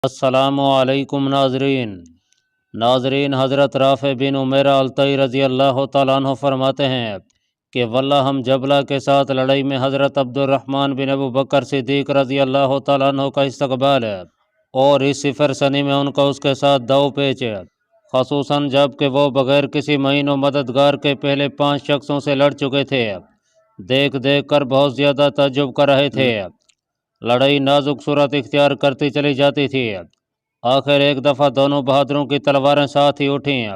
السلام علیکم ناظرین حضرت رافع بن عمیرہ الطئی رضی اللہ تعالیٰ عنہ فرماتے ہیں کہ واللہ ہم جبلہ کے ساتھ لڑائی میں حضرت عبد الرحمن بن ابو بکر صدیق رضی اللہ تعالیٰ عنہ کا استقبال ہے اور اس صفر سنی میں ان کا اس کے ساتھ دو پیچ ہے، خصوصاً جب کہ وہ بغیر کسی معین و مددگار کے پہلے 5 شخصوں سے لڑ چکے تھے۔ دیکھ دیکھ کر بہت زیادہ تعجب کر رہے تھے۔ لڑائی نازک صورت اختیار کرتی چلی جاتی تھی۔ آخر ایک دفعہ دونوں بہادروں کی تلواریں ساتھ ہی اٹھیں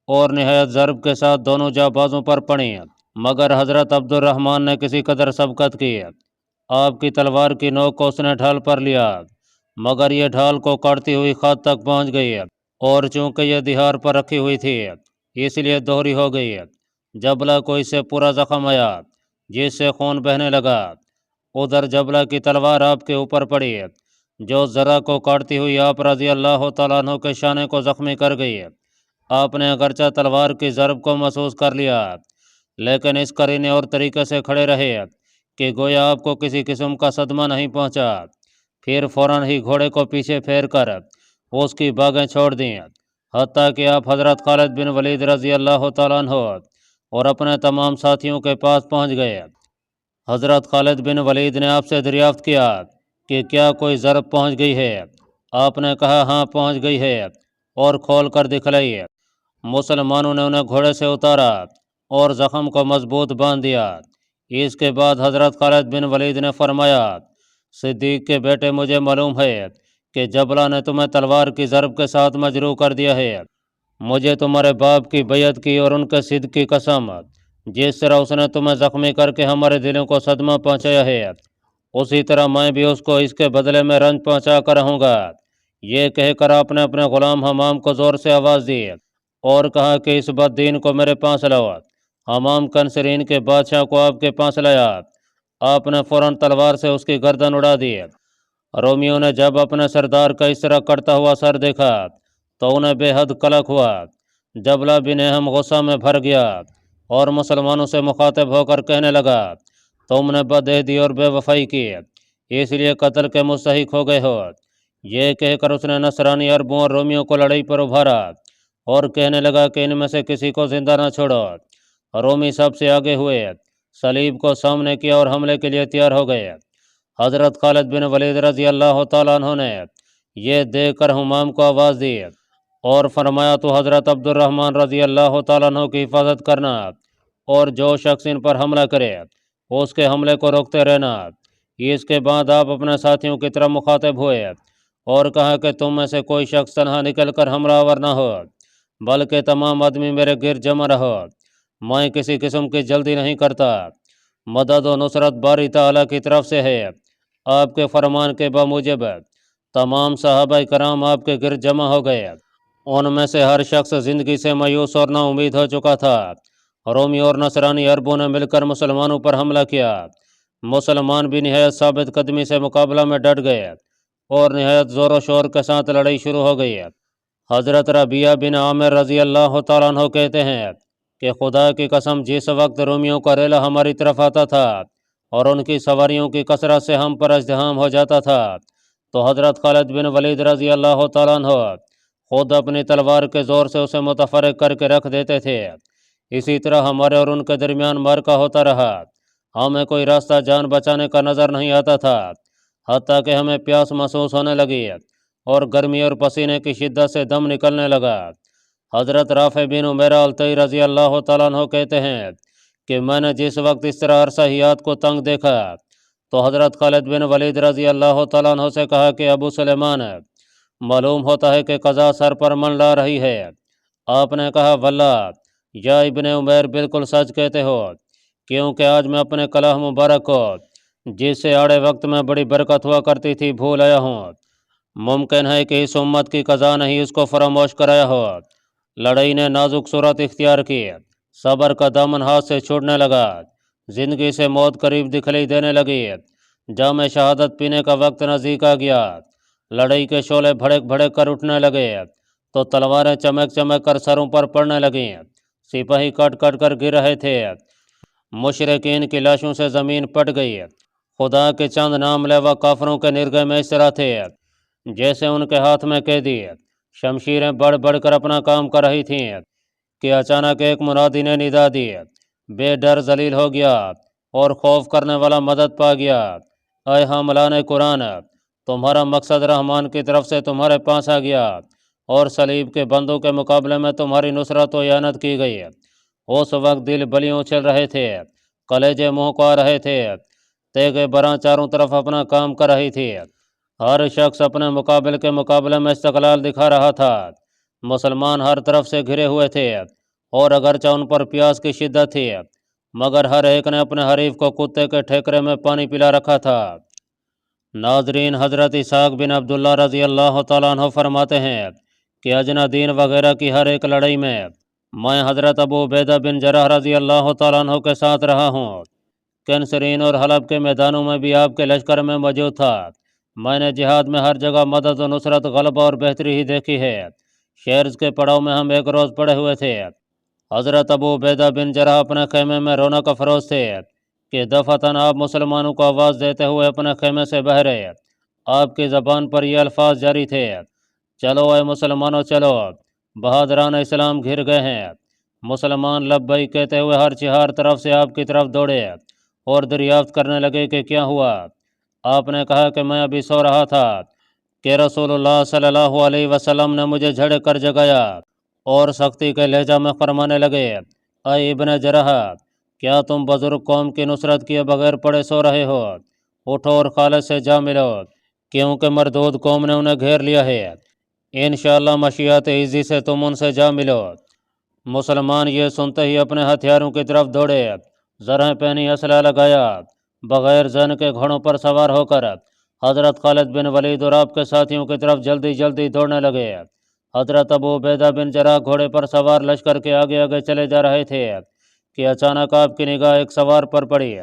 اور نہایت ضرب کے ساتھ دونوں جانبازوں پر پڑیں، مگر حضرت عبد الرحمن نے کسی قدر سبقت کی۔ آپ کی تلوار کی نوک کو اس نے ڈھال پر لیا، مگر یہ ڈھال کو کاٹتی ہوئی خط تک پہنچ گئی اور چونکہ یہ دہار پر رکھی ہوئی تھی اس لیے دوہری ہو گئی۔ جبلہ کو اس سے پورا زخم آیا جس سے خون بہنے لگا۔ ادھر جبلہ کی تلوار آپ کے اوپر پڑی جو ذرا کو کاٹتی ہوئی آپ رضی اللہ تعالیٰ عنہ کے شانے کو زخمی کر گئی۔ آپ نے اگرچہ تلوار کی ضرب کو محسوس کر لیا لیکن اس قرینے اور طریقے سے کھڑے رہے کہ گویا آپ کو کسی قسم کا صدمہ نہیں پہنچا۔ پھر فوراً ہی گھوڑے کو پیچھے پھیر کر اس کی باگیں چھوڑ دیں، حتیٰ کہ آپ حضرت خالد بن ولید رضی اللہ تعالیٰ عنہ اور اپنے تمام ساتھیوں کے پاس پہنچ گئے۔ حضرت خالد بن ولید نے آپ سے دریافت کیا کہ کیا کوئی ضرب پہنچ گئی ہے؟ آپ نے کہا ہاں پہنچ گئی ہے اور کھول کر دکھلائی۔ مسلمانوں نے انہیں گھوڑے سے اتارا اور زخم کو مضبوط باندھ دیا۔ اس کے بعد حضرت خالد بن ولید نے فرمایا، صدیق کے بیٹے مجھے معلوم ہے کہ جبلہ نے تمہیں تلوار کی ضرب کے ساتھ مجروح کر دیا ہے۔ مجھے تمہارے باپ کی بیعت کی اور ان کے صدق کی قسم، جس طرح اس نے تمہیں زخمی کر کے ہمارے دلوں کو صدمہ پہنچایا ہے اسی طرح میں بھی اس کو اس کے بدلے میں رنج پہنچا کر رہوں گا۔ یہ کہہ کر آپ نے اپنے غلام حمام کو زور سے آواز دی اور کہا کہ اس بد دین کو میرے پاس لاؤ۔ حمام کنسرین کے بادشاہ کو آپ کے پاس لایا۔ آپ نے فوراً تلوار سے اس کی گردن اڑا دی۔ رومیوں نے جب اپنے سردار کا اس طرح کٹتا ہوا سر دیکھا تو انہیں بے حد قلق ہوا۔ جبلہ بن اہم غصہ میں بھر گیا اور مسلمانوں سے مخاطب ہو کر کہنے لگا، تم نے بدعہدی اور بے وفائی کی، اس لیے قتل کے مستحق ہو گئے ہو۔ یہ کہہ کر اس نے نصرانی عربوں اور رومیوں کو لڑائی پر ابھارا اور کہنے لگا کہ ان میں سے کسی کو زندہ نہ چھوڑو۔ رومی سب سے آگے ہوئے، صلیب کو سامنے کیا اور حملے کے لیے تیار ہو گئے۔ حضرت خالد بن ولید رضی اللہ تعالیٰ عنہ نے یہ دیکھ کر حمام کو آواز دی اور فرمایا، تو حضرت عبد الرحمن رضی اللہ تعالیٰ عنہ کی حفاظت کرنا اور جو شخص ان پر حملہ کرے اس کے حملے کو روکتے رہنا۔ اس کے بعد آپ اپنے ساتھیوں کی طرف مخاطب ہوئے اور کہا کہ تم میں سے کوئی شخص تنہا نکل کر حملہ آور نہ ہو بلکہ تمام آدمی میرے گرد جمع رہو۔ میں کسی قسم کی جلدی نہیں کرتا۔ مدد و نصرت باری تعالیٰ کی طرف سے ہے۔ آپ کے فرمان کے بموجب تمام صحابہ کرام آپ کے گرد جمع ہو گئے۔ ان میں سے ہر شخص زندگی سے مایوس اور نا امید ہو چکا تھا۔ رومی اور نصرانی عربوں نے مل کر مسلمانوں پر حملہ کیا۔ مسلمان بھی نہایت ثابت قدمی سے مقابلہ میں ڈٹ گئے اور نہایت زور و شور کے ساتھ لڑائی شروع ہو گئی۔ حضرت ربیعہ بن عامر رضی اللہ تعالیٰ عنہ کہتے ہیں کہ خدا کی قسم جس وقت رومیوں کا ریلا ہماری طرف آتا تھا اور ان کی سواریوں کی کثرت سے ہم پر ازدحام ہو جاتا تھا تو حضرت خالد بن ولید رضی اللہ تعالیٰ عنہ خود اپنی تلوار کے زور سے اسے متفرق کر کے رکھ دیتے تھے۔ اسی طرح ہمارے اور ان کے درمیان معرکہ ہوتا رہا۔ ہمیں کوئی راستہ جان بچانے کا نظر نہیں آتا تھا، حتیٰ کہ ہمیں پیاس محسوس ہونے لگی اور گرمی اور پسینے کی شدت سے دم نکلنے لگا۔ حضرت رافع بن عمیرہ الطئی رضی اللہ تعالیٰ عنہ کہتے ہیں کہ میں نے جس وقت اس طرح عرصہیات کو تنگ دیکھا تو حضرت خالد بن ولید رضی اللہ تعالیٰ عنہ سے کہا کہ ابو سلیمان، معلوم ہوتا ہے کہ قضا سر پر منڈلا رہی ہے۔ آپ نے کہا، واللہ یا ابن عمیر بالکل سچ کہتے ہو، کیونکہ آج میں اپنے کلام مبارک کو جس سے آڑے وقت میں بڑی برکت ہوا کرتی تھی بھول آیا ہوں۔ ممکن ہے کہ اس امت کی قضا نے ہی اس کو فراموش کرایا ہو۔ لڑائی نے نازک صورت اختیار کی، صبر کا دامن ہاتھ سے چھوٹنے لگا، زندگی سے موت قریب دکھلائی دینے لگی، جام شہادت پینے کا وقت نزدیک آ گیا۔ لڑائی کے شعلے بھڑک بھڑک کر اٹھنے لگے تو تلواریں چمک چمک کر سروں پر پڑنے لگیں، سپاہی کٹ کٹ کر گر رہے تھے، مشرکین کی لاشوں سے زمین پٹ گئی۔ خدا کے چند نام لیوا کافروں کے نرگے میں اس طرح تھے جیسے ان کے ہاتھ میں قیدی شمشیریں بڑھ بڑھ کر اپنا کام کر رہی تھیں کہ اچانک ایک منادی نے ندا دی، بے ڈر ذلیل ہو گیا اور خوف کرنے والا مدد پا گیا، اے حاملان قرآن، تمہارا مقصد رحمان کی طرف سے تمہارے پاس آ گیا اور صلیب کے بندوں کے مقابلے میں تمہاری نصرت و اعانت کی گئی۔ اس وقت دل بلیوں اچھل رہے تھے، کلیجے منہ کو آ رہے تھے، تیغ براں چاروں طرف اپنا کام کر رہی تھی، ہر شخص اپنے مقابل کے مقابلے میں استقلال دکھا رہا تھا۔ مسلمان ہر طرف سے گھرے ہوئے تھے اور اگرچہ ان پر پیاس کی شدت تھی مگر ہر ایک نے اپنے حریف کو کتے کے ٹھیکرے میں پانی پلا رکھا تھا۔ ناظرین، حضرت اسحاق بن عبداللہ رضی اللہ تعالیٰ عنہ فرماتے ہیں کہ اجنادین وغیرہ کی ہر ایک لڑائی میں میں حضرت ابو عبیدہ بن جراح رضی اللہ تعالیٰ عنہ کے ساتھ رہا ہوں۔ کینسرین اور حلب کے میدانوں میں بھی آپ کے لشکر میں موجود تھا۔ میں نے جہاد میں ہر جگہ مدد و نصرت، غلبہ اور بہتری ہی دیکھی ہے۔ شیرز کے پڑاؤ میں ہم ایک روز پڑے ہوئے تھے، حضرت ابو عبیدہ بن جراح اپنے خیمے میں رونق افروز تھے کہ دفعتاً آپ مسلمانوں کو آواز دیتے ہوئے اپنے خیمے سے بہرے۔ آپ کی زبان پر یہ الفاظ جاری تھے، چلو اے مسلمانوں چلو، بہادران اسلام گھر گئے ہیں۔ مسلمان لبیک کہتے ہوئے ہر طرف سے آپ کی طرف دوڑے اور دریافت کرنے لگے کہ کیا ہوا۔ آپ نے کہا کہ میں ابھی سو رہا تھا کہ رسول اللہ صلی اللہ علیہ وسلم نے مجھے جھڑک کر جگایا اور سختی کے لہجہ میں فرمانے لگے، اے ابن جراح، کیا تم بزرگ قوم کی نصرت کیے بغیر پڑے سو رہے ہو؟ اٹھو اور خالد سے جا ملو، کیونکہ مردود قوم نے انہیں گھیر لیا ہے۔ انشاءاللہ مشیات عزی سے تم ان سے جا ملو۔ مسلمان یہ سنتے ہی اپنے ہتھیاروں کی طرف دوڑے، زرہیں پہنی، اسلحہ لگایا، بغیر زن کے گھوڑوں پر سوار ہو کر حضرت خالد بن ولید اور آپ کے ساتھیوں کی طرف جلدی جلدی دوڑنے لگے۔ حضرت ابو عبیدہ بن جراح گھوڑے پر سوار لشکر کے آگے آگے چلے جا رہے تھے کہ اچانک آپ کی نگاہ ایک سوار پر پڑی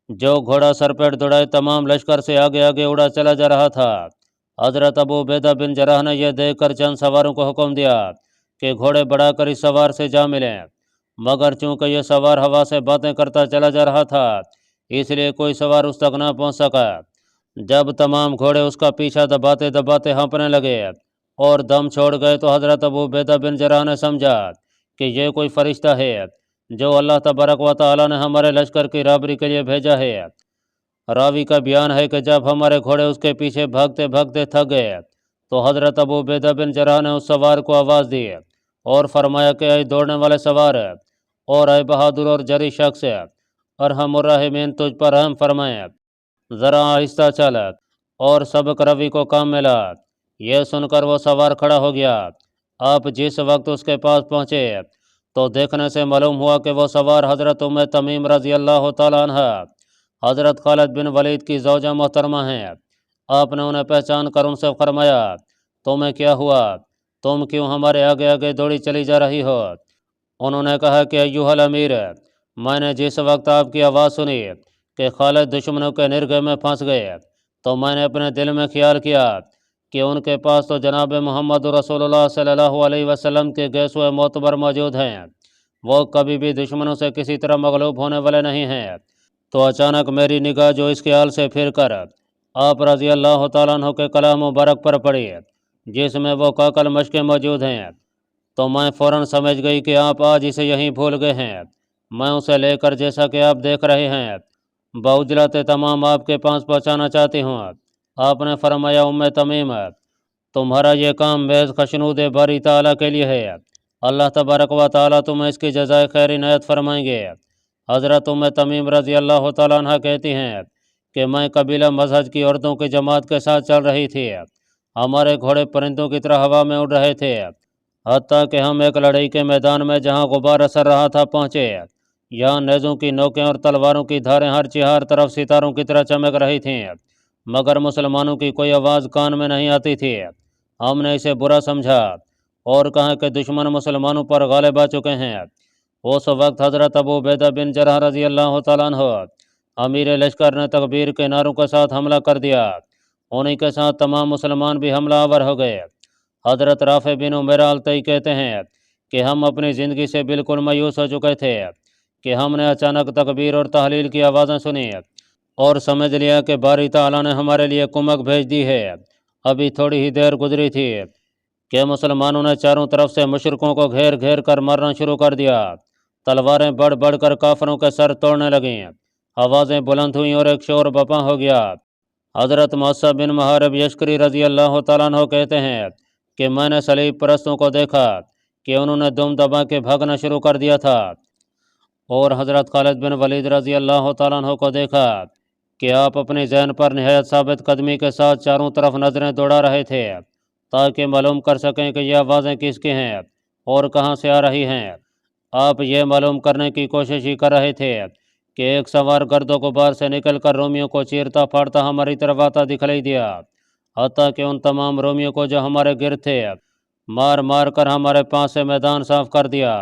جو گھوڑا سر پیٹ دوڑائے تمام لشکر سے آگے آگے اڑا چلا جا رہا تھا۔ حضرت ابو عبیدہ بن جراح نے یہ دیکھ کر چند سواروں کو حکم دیا کہ گھوڑے بڑھا کر اس سوار سے جا ملیں، مگر چونکہ یہ سوار ہوا سے باتیں کرتا چلا جا رہا تھا اس لیے کوئی سوار اس تک نہ پہنچ سکا۔ جب تمام گھوڑے اس کا پیچھا دباتے دباتے ہانپنے لگے اور دم چھوڑ گئے تو حضرت ابو عبیدہ بن جراح نے سمجھا کہ یہ کوئی فرشتہ ہے جو اللہ تبارک و تعالی نے ہمارے لشکر کی رابری کے لیے بھیجا ہے۔ راوی کا بیان ہے کہ جب ہمارے گھوڑے اس کے پیچھے بھاگتے بھاگتے تھک گئے تو حضرت ابو عبیدہ بن جراح نے اس سوار کو آواز دی اور فرمایا کہ اے دوڑنے والے سوار اور اے بہادر اور جری شخص، ارحم الراحمین تجھ پر رحم فرمائے، ذرا آہستہ چل اور سبق روی کو کام میں لا۔ یہ سن کر وہ سوار کھڑا ہو گیا۔ آپ جس وقت اس کے پاس پہنچے تو دیکھنے سے معلوم ہوا کہ وہ سوار حضرت ام تمیم رضی اللہ تعالیٰ عنہ، حضرت خالد بن ولید کی زوجہ محترمہ ہیں۔ آپ نے انہیں پہچان کر ان سے فرمایا، تمہیں کیا ہوا؟ تم کیوں ہمارے آگے آگے دوڑی چلی جا رہی ہو؟ انہوں نے کہا کہ ایھا الامیر، میں نے جس وقت آپ کی آواز سنی کہ خالد دشمنوں کے نرغے میں پھنس گئے تو میں نے اپنے دل میں خیال کیا کہ ان کے پاس تو جناب محمد رسول اللہ صلی اللہ علیہ وسلم کے گیسوئے معتبر موجود ہیں، وہ کبھی بھی دشمنوں سے کسی طرح مغلوب ہونے والے نہیں ہیں۔ تو اچانک میری نگاہ جو اس خیال سے پھر کر آپ رضی اللہ تعالیٰ عنہ کے کلام مبارک پر پڑی جس میں وہ کاکل مشقیں موجود ہیں، تو میں فوراً سمجھ گئی کہ آپ آج اسے یہیں بھول گئے ہیں۔ میں اسے لے کر جیسا کہ آپ دیکھ رہے ہیں بعجلت تمام آپ کے پاس پہنچانا چاہتی ہوں۔ آپ نے فرمایا، ام تمیم، تمہارا یہ کام محض خشنود باری تعالیٰ کے لیے ہے، اللہ تبارک و تعالیٰ تمہیں اس کی جزائے خیر عنایت فرمائیں گے۔ حضرت ام تمیم رضی اللہ تعالیٰ عنہ کہتی ہیں کہ میں قبیلہ مزہج کی عورتوں کی جماعت کے ساتھ چل رہی تھی، ہمارے گھوڑے پرندوں کی طرح ہوا میں اڑ رہے تھے، حتیٰ کہ ہم ایک لڑائی کے میدان میں جہاں غبار اثر رہا تھا پہنچے، یہاں نیزوں کی نوکیں اور تلواروں کی دھاریں ہر طرف ستاروں کی طرح چمک رہی تھیں، مگر مسلمانوں کی کوئی آواز کان میں نہیں آتی تھی۔ ہم نے اسے برا سمجھا اور کہا کہ دشمن مسلمانوں پر غالب آ چکے ہیں۔ اس وقت حضرت ابو عبیدہ بن جراح رضی اللہ تعالیٰ عنہ امیر لشکر نے تکبیر کے نعروں کے ساتھ حملہ کر دیا، انہی کے ساتھ تمام مسلمان بھی حملہ آور ہو گئے۔ حضرت رافع بن عمیرہ الطئی کہتے ہیں کہ ہم اپنی زندگی سے بالکل مایوس ہو چکے تھے کہ ہم نے اچانک تکبیر اور تحلیل کی آوازیں سنی اور سمجھ لیا کہ باری تعالیٰ نے ہمارے لیے کمک بھیج دی ہے ابھی تھوڑی ہی دیر گزری تھی کہ مسلمانوں نے چاروں طرف سے مشرکوں کو گھیر گھیر کر مارنا شروع کر دیا۔ تلواریں بڑھ بڑھ کر کافروں کے سر توڑنے لگیں، آوازیں بلند ہوئیں اور ایک شور بپا ہو گیا۔ حضرت موسیٰ بن محارب یشکری رضی اللہ تعالیٰ عنہ کہتے ہیں کہ میں نے صلیب پرستوں کو دیکھا کہ انہوں نے دم دبا کے بھاگنا شروع کر دیا تھا، اور حضرت خالد بن ولید رضی اللہ تعالیٰ عنہ کو دیکھا کہ آپ اپنی ذہن پر نہایت ثابت قدمی کے ساتھ چاروں طرف نظریں دوڑا رہے تھے تاکہ معلوم کر سکیں کہ یہ آوازیں کس کی ہیں اور کہاں سے آ رہی ہیں۔ آپ یہ معلوم کرنے کی کوشش ہی کر رہے تھے کہ ایک سوار گرد و غبار سے نکل کر رومیوں کو چیرتا پھاڑتا ہماری طرف آتا دکھلائی دیا، حتیٰ کہ ان تمام رومیوں کو جو ہمارے گرد تھے مار مار کر ہمارے پاس سے میدان صاف کر دیا۔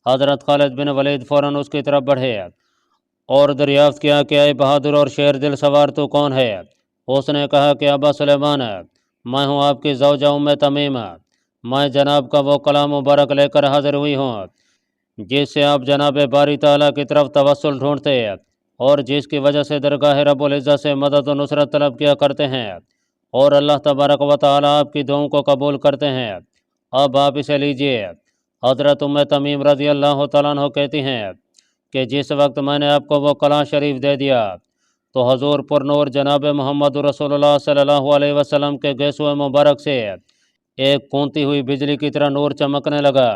حضرت خالد بن ولید فوراً اس کی طرف بڑھے اور دریافت کیا کہ اے بہادر اور شیر دل سوار تو کون ہے؟ اس نے کہا کہ ابا سلیمان، میں ہوں آپ کی زوجہ ام تمیم، میں جناب کا وہ کلام مبارک لے کر حاضر ہوئی ہوں جس سے آپ جناب باری تعالیٰ کی طرف توسل ڈھونڈتے اور جس کی وجہ سے درگاہ رب العزت سے مدد و نصرت طلب کیا کرتے ہیں، اور اللہ تبارک و تعالیٰ آپ کی دعاؤں کو قبول کرتے ہیں۔ اب آپ اسے لیجئے۔ حضرت ام تمیم رضی اللہ تعالیٰ عنہ کہتی ہیں کہ جس وقت میں نے آپ کو وہ کلام شریف دے دیا تو حضور پر نور جناب محمد رسول اللہ صلی اللہ علیہ وسلم کے گیسوئے مبارک سے ایک کونتی ہوئی بجلی کی طرح نور چمکنے لگا۔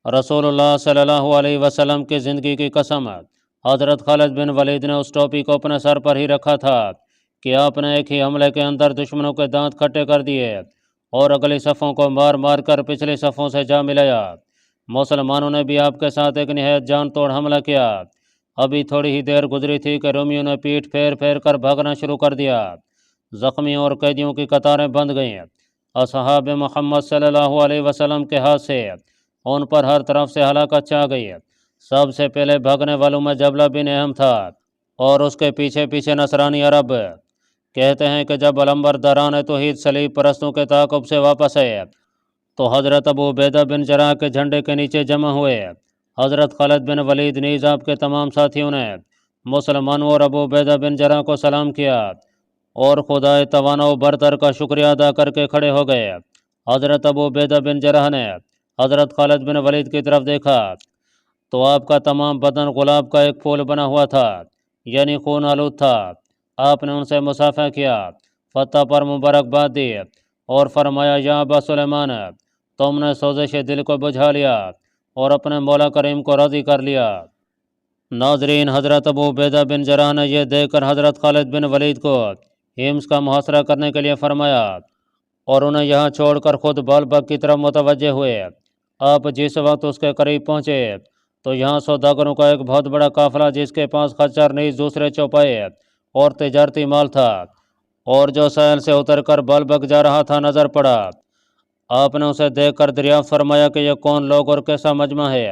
رسول اللہ صلی اللہ علیہ وسلم کی زندگی کی قسم، حضرت خالد بن ولید نے اس ٹوپی کو اپنے سر پر ہی رکھا تھا کہ آپ نے ایک ہی حملے کے اندر دشمنوں کے دانت کھٹے کر دیے اور اگلی صفوں کو مار مار کر پچھلی صفوں سے جا ملایا۔ مسلمانوں نے بھی آپ کے ساتھ ایک نہایت جان توڑ حملہ کیا۔ ابھی تھوڑی ہی دیر گزری تھی کہ رومیوں نے پیٹ پھیر پھیر کر بھاگنا شروع کر دیا۔ زخمیوں اور قیدیوں کی قطاریں بند گئیں۔ اصحاب محمد صلی اللہ علیہ وسلم کے ہاتھ سے ان پر ہر طرف سے ہلاکت چھا گئی۔ سب سے پہلے بھاگنے والوں میں جبلہ بن اہم تھا اور اس کے پیچھے پیچھے نصرانی عرب۔ کہتے ہیں کہ جب علمبرداران توحید صلیب پرستوں کے تعاقب سے واپس آئے تو حضرت ابو عبیدہ بن جراح کے جھنڈے کے نیچے جمع ہوئے۔ حضرت خالد بن ولید نیز آپ کے تمام ساتھیوں نے مسلمانوں اور ابو عبیدہ بن جراح کو سلام کیا اور خدائے توانا و برتر کا شکریہ ادا کر کے کھڑے ہو گئے۔ حضرت ابو عبیدہ بن جراح نے حضرت خالد بن ولید کی طرف دیکھا تو آپ کا تمام بدن گلاب کا ایک پھول بنا ہوا تھا، یعنی خون آلود تھا۔ آپ نے ان سے مصافحہ کیا، فتح پر مبارکباد دی اور فرمایا یا ابا سلیمان، تم نے سوزش دل کو بجھا لیا اور اپنے مولا کریم کو راضی کر لیا۔ ناظرین، حضرت ابو عبیدہ بن جراح نے یہ دیکھ کر حضرت خالد بن ولید کو ہمس کا محاصرہ کرنے کے لیے فرمایا اور انہیں یہاں چھوڑ کر خود بالبک کی طرف متوجہ ہوئے۔ آپ جس وقت اس کے قریب پہنچے تو یہاں سوداگروں کا ایک بہت بڑا قافلہ جس کے پاس خچر نیز دوسرے چوپائے اور تجارتی مال تھا اور جو ساحل سے اتر کر بالبک جا رہا تھا نظر پڑا۔ آپ نے اسے دیکھ کر دریافت فرمایا کہ یہ کون لوگ اور کیسا مجمع ہے؟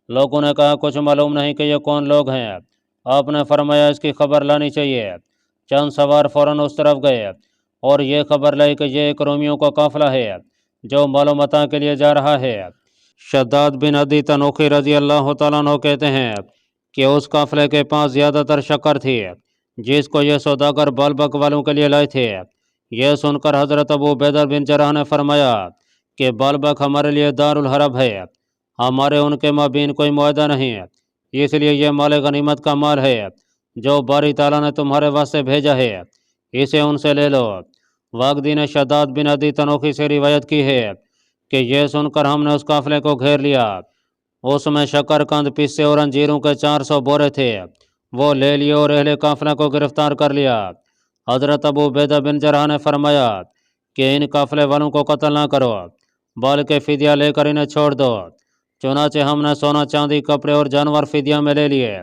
لوگوں نے کہا کچھ معلوم نہیں کہ یہ کون لوگ ہیں۔ آپ نے فرمایا اس کی خبر لانی چاہیے۔ چند سوار فوراً اس طرف گئے اور یہ خبر لائی کہ یہ ایک رومیوں کا قافلہ ہے جو مال و متاع کے لیے جا رہا ہے۔ شداد بن عدی تنوخی رضی اللہ تعالیٰ عنہ کہتے ہیں کہ اس قافلے کے پاس زیادہ تر شکر تھی جس کو یہ سوداگر بالبک والوں کے لیے لائے تھے۔ یہ سن کر حضرت ابو عبیدہ بن جراح نے فرمایا کہ بالبک ہمارے لیے دار الحرب ہے، ہمارے ان کے مابین کوئی معاہدہ نہیں، اس لیے یہ مال غنیمت کا مال ہے جو باری تعالیٰ نے تمہارے واسطے بھیجا ہے، اسے ان سے لے لو۔ واقدی نے شداد بن عدی تنوخی سے روایت کی ہے کہ یہ سن کر ہم نے اس قافلے کو گھیر لیا۔ اس میں شکر قند پسے اور انجیروں کے 400 بورے تھے، وہ لے لیے اور اہل قافلہ کو گرفتار کر لیا۔ حضرت ابو عبیدہ بن جراح نے فرمایا کہ ان قافلے والوں کو قتل نہ کرو بلکہ فدیہ لے کر انہیں چھوڑ دو۔ چنانچہ ہم نے سونا چاندی کپڑے اور جانور فدیہ میں لے لیے۔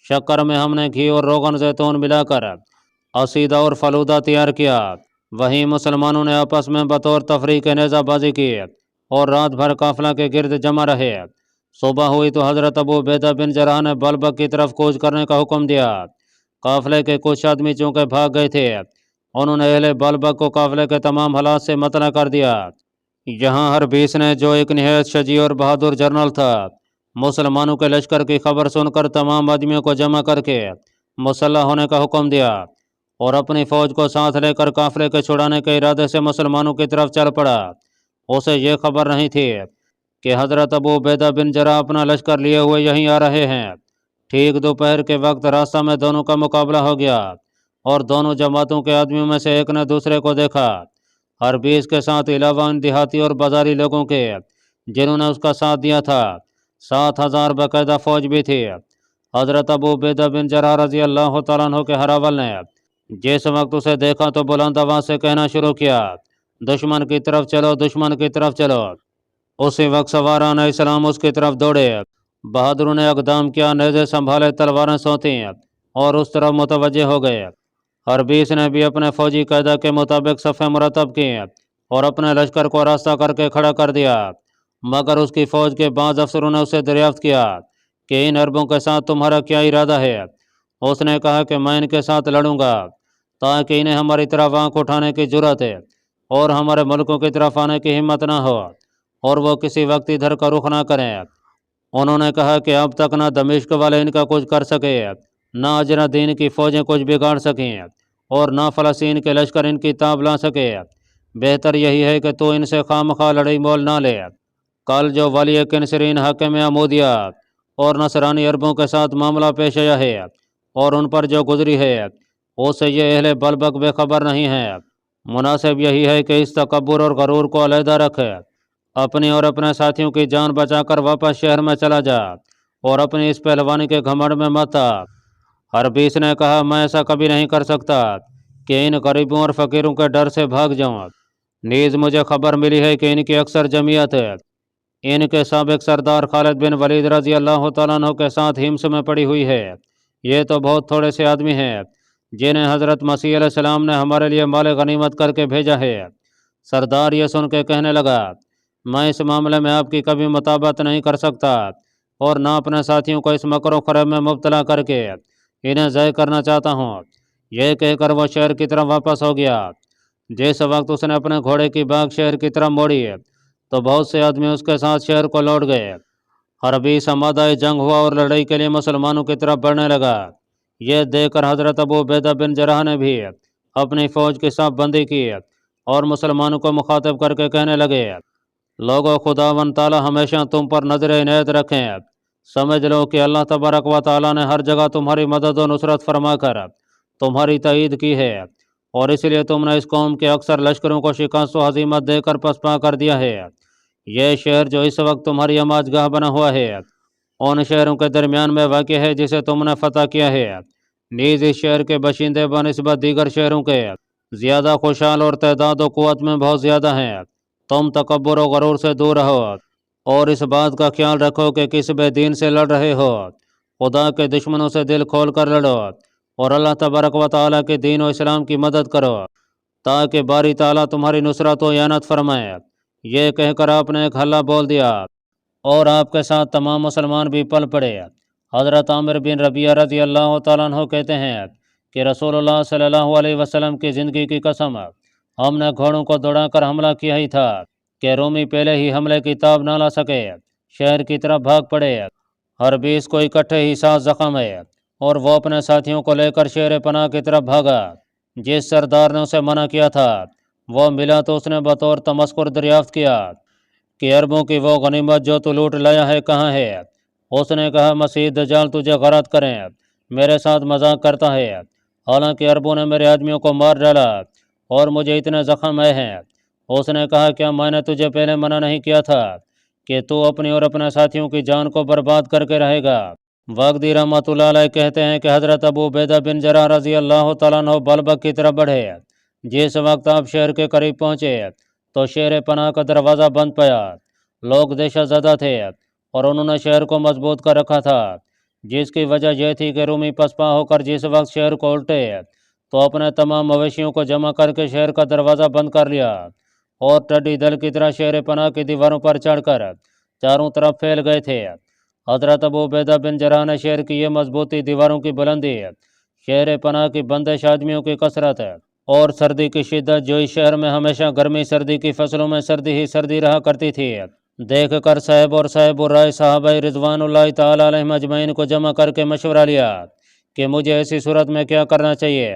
شکر میں ہم نے گھی اور روغن زیتون ملا کر عصیدہ اور فلودہ تیار کیا۔ وہیں مسلمانوں نے آپس میں بطور تفریح کے نیزہ بازی کی اور رات بھر قافلہ کے گرد جمع رہے۔ صبح ہوئی تو حضرت ابو عبیدہ بن جراح نے بالبک کی طرف کوچ کرنے کا حکم دیا۔ قافلے کے کچھ آدمی چونکہ بھاگ گئے تھے، انہوں نے اہل بالبک کو قافلے کے تمام حالات سے مطلع کر دیا۔ یہاں ہر 20 نے، جو ایک نہایت شجاع اور بہادر جنرل تھا، مسلمانوں کے لشکر کی خبر سن کر تمام آدمیوں کو جمع کر کے مسلح ہونے کا حکم دیا اور اپنی فوج کو ساتھ لے کر قافلے کے چھڑانے کے ارادے سے مسلمانوں کی طرف چل پڑا۔ اسے یہ خبر نہیں تھی کہ حضرت ابو عبیدہ بن جراح اپنا لشکر لیے ہوئے یہیں آ رہے ہیں۔ ٹھیک دوپہر کے وقت راستہ میں دونوں کا مقابلہ ہو گیا اور دونوں جماعتوں کے آدمیوں میں سے ایک نے دوسرے کو دیکھا۔ حربیز کے ساتھ علاوہ ان دیہاتی اور بازاری لوگوں کے جنہوں نے اس کا ساتھ دیا تھا 7,000 باقاعدہ فوج بھی تھی۔ حضرت ابو عبیدہ بن جراح رضی اللہ تعالیٰ عنہ کے ہراول نے جس وقت اسے دیکھا تو بلند آواز سے کہنا شروع کیا، دشمن کی طرف چلو، دشمن کی طرف چلو۔ اسی وقت سواران اسلام اس کی طرف دوڑے۔ بہادروں نے اقدام کیا، نیزے سنبھالے، تلواریں سونتیں اور اس طرف متوجہ ہو گئے۔ حربیس نے بھی اپنے فوجی قاعدہ کے مطابق صفیں مرتب کی اور اپنے لشکر کو راستہ کر کے کھڑا کر دیا، مگر اس کی فوج کے بعض افسروں نے اسے دریافت کیا کہ ان عربوں کے ساتھ تمہارا کیا ارادہ ہے؟ اس نے کہا کہ میں ان کے ساتھ لڑوں گا تاکہ انہیں ہماری طرف آنکھ اٹھانے کی جرأت ہے اور ہمارے ملکوں کی طرف آنے کی ہمت نہ ہو اور وہ کسی وقت ادھر کا رخ نہ کریں۔ انہوں نے کہا کہ اب تک نہ دمشق والے ان کا کچھ کر سکے، نہ اجنا دین کی فوجیں کچھ بگاڑ سکیں اور نہ فلسطین کے لشکر ان کی تاب لا سکے۔ بہتر یہی ہے کہ تو ان سے خواہ لڑائی مول نہ لے۔ کل جو ولی کنسرین حاکم عمودیہ اور نصرانی عربوں کے ساتھ معاملہ پیش آیا ہے اور ان پر جو گزری ہے اس سے یہ اہل بلبک بے خبر نہیں ہے۔ مناسب یہی ہے کہ اس تکبر اور غرور کو علیحدہ رکھے، اپنی اور اپنے ساتھیوں کی جان بچا کر واپس شہر میں چلا جا اور اپنی اس پہلوانی کے گھمنڈ میں مت آ۔ حربیس نے کہا میں ایسا کبھی نہیں کر سکتا کہ ان غریبوں اور فقیروں کے ڈر سے بھاگ جاؤں۔ نیز مجھے خبر ملی ہے کہ ان کی اکثر جمعیت ان کے سابق سردار خالد بن ولید رضی اللہ تعالیٰ عنہ کے ساتھ ہمس میں پڑی ہوئی ہے۔ یہ تو بہت تھوڑے سے آدمی ہیں جنہیں حضرت مسیح علیہ السلام نے ہمارے لیے مال غنیمت کر کے بھیجا ہے۔ سردار یہ سن کے کہنے لگا میں اس معاملے میں آپ کی کبھی مطابقت نہیں کر سکتا اور نہ اپنے ساتھیوں کو اس مکر و فریب میں مبتلا کر کے انہیں ضائع کرنا چاہتا ہوں۔ یہ کہہ کر وہ شہر کی طرف واپس ہو گیا۔ جس وقت اس نے اپنے گھوڑے کی باغ شہر کی طرف موڑی تو بہت سے آدمی اس کے ساتھ شہر کو لوٹ گئے۔ حربیس آمادہ جنگ ہوا اور لڑائی کے لیے مسلمانوں کی طرف بڑھنے لگا۔ یہ دیکھ کر حضرت ابو عبیدہ بن جراح نے بھی اپنی فوج کی صف بندی کی اور مسلمانوں کو مخاطب کر کے کہنے لگے لوگو خداوند تعالی ہمیشہ تم پر نظر عنایت رکھیں۔ سمجھ لو کہ اللہ تبارک و تعالی نے ہر جگہ تمہاری مدد و نصرت فرما کر تمہاری تائید کی ہے اور اس لیے تم نے اس قوم کے اکثر لشکروں کو شکست و ہزیمت دے کر پسپا کر دیا ہے۔ یہ شہر جو اس وقت تمہاری عماد گاہ بنا ہوا ہے ان شہروں کے درمیان میں واقع ہے جسے تم نے فتح کیا ہے۔ نیز اس شہر کے باشندے بنسبت دیگر شہروں کے زیادہ خوشحال اور تعداد و قوت میں بہت زیادہ ہیں۔ تم تکبر و غرور سے دور رہو اور اس بات کا خیال رکھو کہ کس بے دین سے لڑ رہے ہو۔ خدا کے دشمنوں سے دل کھول کر لڑو اور اللہ تبارک و تعالیٰ کے دین و اسلام کی مدد کرو تاکہ باری تعالیٰ تمہاری نصرت و اعانت فرمائے۔ یہ کہہ کر آپ نے ایک حلہ بول دیا اور آپ کے ساتھ تمام مسلمان بھی پل پڑے۔ حضرت عامر بن ربیعہ رضی اللہ تعالیٰ عنہ کہتے ہیں کہ رسول اللہ صلی اللہ علیہ وسلم کی زندگی کی قسم ہم نے گھوڑوں کو دوڑا کر حملہ کیا ہی تھا کہ رومی پہلے ہی حملے کی تاب نہ لا سکے، شہر کی طرف بھاگ پڑے۔ حربیس کو اکٹھے ہی 7 زخم ہے اور وہ اپنے ساتھیوں کو لے کر شہر پناہ کی طرف بھاگا۔ جس سردار نے اسے منع کیا تھا وہ ملا تو اس نے بطور تمسخر دریافت کیا کہ عربوں کی وہ غنیمت جو تو لوٹ لایا ہے کہاں ہے؟ اس نے کہا مسیح دجال تجھے غارت کریں، میرے ساتھ مذاق کرتا ہے، حالانکہ عربوں نے میرے آدمیوں کو مار ڈالا اور مجھے اتنے زخم آئے ہیں۔ اس نے کہا کیا میں نے تجھے پہلے منع نہیں کیا تھا کہ تو اپنی اور اپنے ساتھیوں کی جان کو برباد کر کے رہے گا؟ واقدی رحمۃ اللہ علیہ کہتے ہیں کہ حضرت ابو عبیدہ بن جراح رضی اللہ تعالیٰ عنہ بلبک کی طرف بڑھے۔ جس وقت آپ شہر کے قریب پہنچے تو شہر پناہ کا دروازہ بند پایا۔ لوگ دہشت زدہ تھے اور انہوں نے شہر کو مضبوط کر رکھا تھا، جس کی وجہ یہ تھی کہ رومی پسپا ہو کر جس وقت شہر کو الٹے تو اپنے تمام مویشیوں کو جمع کر کے شہر کا دروازہ بند کر لیا اور ٹڈی دل کی طرح شہر پناہ کی دیواروں پر چڑھ کر چاروں طرف پھیل گئے تھے۔ حضرت ابو عبیدہ بن جراح نے شہر کی یہ مضبوطی، دیواروں کی بلندی، شہر پناہ کی بندش آدمیوں کی کثرت اور سردی کی شدت جو اس شہر میں ہمیشہ گرمی سردی کی فصلوں میں سردی ہی سردی رہا کرتی تھی، دیکھ کر صاحب اور صاحب الرائے صحابہ رضوان اللہ تعالی علیہم اجمعین کو جمع کر کے مشورہ لیا کہ مجھے ایسی صورت میں کیا کرنا چاہیے